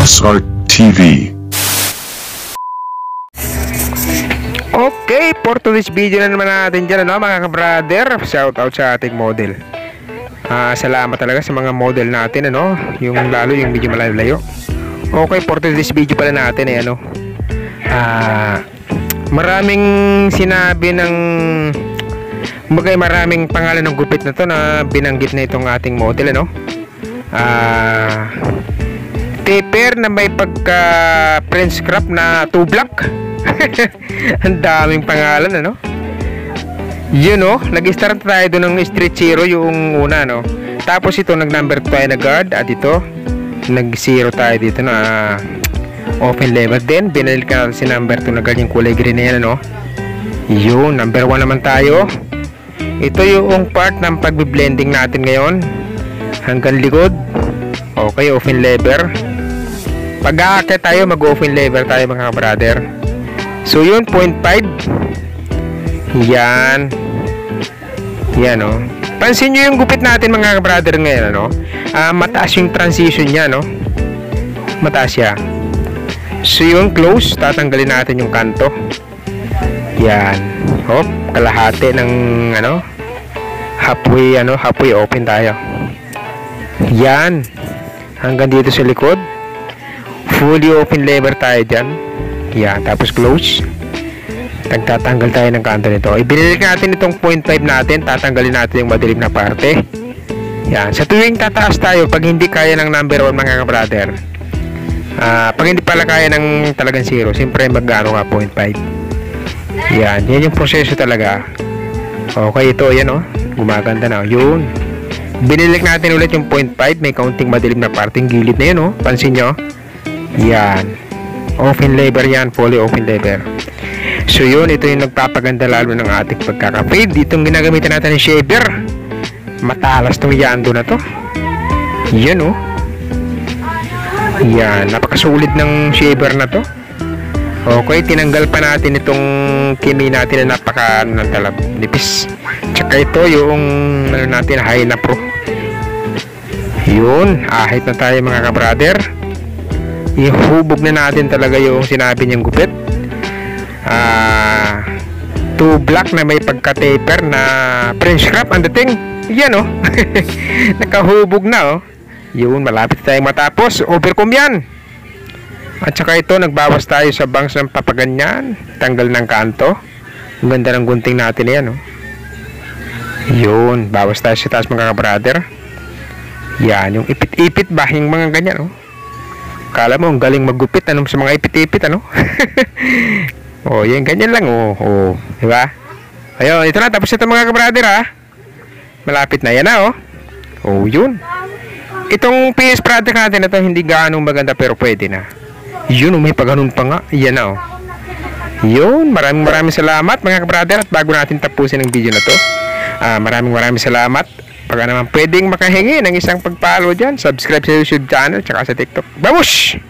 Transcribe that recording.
Boss Art TV. Okay, for today's video na naman natin dyan, ano, mga ka-brother. Shout out sa ating model. Salamat talaga sa mga model natin, ano, yung lalo yung medyo malayo-layo. Okay, for today's video pala natin ano, maraming sinabi ng maraming pangalan ng gupit na to na binanggit na itong ating model, ano. Taper na may pagka French crop na 2 block. Ang daming pangalan, ano. Yun, no, nag-start tayo doon ng street zero yung una, no. Tapos ito nag number 2 tayo na guard, at ito nag zero tayo dito na open level. Then binalik ka si number 2 na guard, yung kulay green na yan, ano. Yun, number 1 naman tayo. Ito yung part ng pagbe-blending natin ngayon hanggang likod. Okay, open lever. Pag-aakit tayo, mag-open lever tayo, mga brother. So yun, 0.5. Yan. Yan, oh. Pansin nyo yung gupit natin, mga brother, ngayon, ano. Mataas yung transition niya, no. Mataas siya. So yung close, tatanggalin natin yung kanto. Yan. Hop, kalahati ng ano, halfway open tayo. Yan. Hanggang dito sa likod. Fully open lever tayo dyan. Yan, tapos close. Nagtatanggal tayo ng kanto nito. Ibinilik natin itong 0.5 natin. Tatanggalin natin yung madilim na parte. Yan, sa tuwing tataas tayo, pag hindi kaya ng number 1, mga brother, pag hindi pala kaya ng talagang 0, siyempre mag-ano ka, 0.5. Yan, yan yung proseso talaga. Okay, ito, yan, oh. Gumaganda na, yun. Binilik natin ulit yung 0.5. May kaunting madilim na parting gilid na yun, oh. Pansin nyo. Yan. Open lever yan. Fully open lever. So yun, ito yung nagpapaganda lalo ng ating pagkaka-fade. Itong ginagamitan natin ng shaver. Matalas tong yando na to. Yan, oh. Yan. Napakasulit ng shaver na to. Okay, tinanggal pa natin itong kimi natin na napaka nipis. Tsaka ito yung ano natin, high na pro. Yun, ahit na tayo, mga ka-brother. Ihubog na natin talaga yung sinabi niyang gupit. 2 block na may pagka-taper na French crop ang dating. Yan, oh. Nakahubog na, oh. Yun, malapit tayong matapos. Overcome yan. At saka ito, nagbawas tayo sa bangs ng papaganyan. Tanggal ng kanto. Ang ganda ng gunting natin yan, oh. Yun, bawas tayo sa taas, mga brother. Yan, yung ipit-ipit ba, yung mga ganyan, oh. Kala mo, ang galing maggupit, ano, sa mga ipit-ipit, ano. Oh, yan, ganyan lang, oh. Oh, diba? Ayun, ito na, tapos ito, mga brother, ha. Malapit na yan, ha, oh. Oh, yun. Itong PS product natin na to, hindi gaano maganda, pero pwede na. Yun, may pagganun pa nga. Yan na, oh. Yun, maraming salamat, mga brother. At bago natin tapusin ang video na to, maraming salamat. Pag naman pwedeng makahingi ng isang pag-follow dyan, subscribe sa YouTube channel, tsaka sa TikTok. Babush!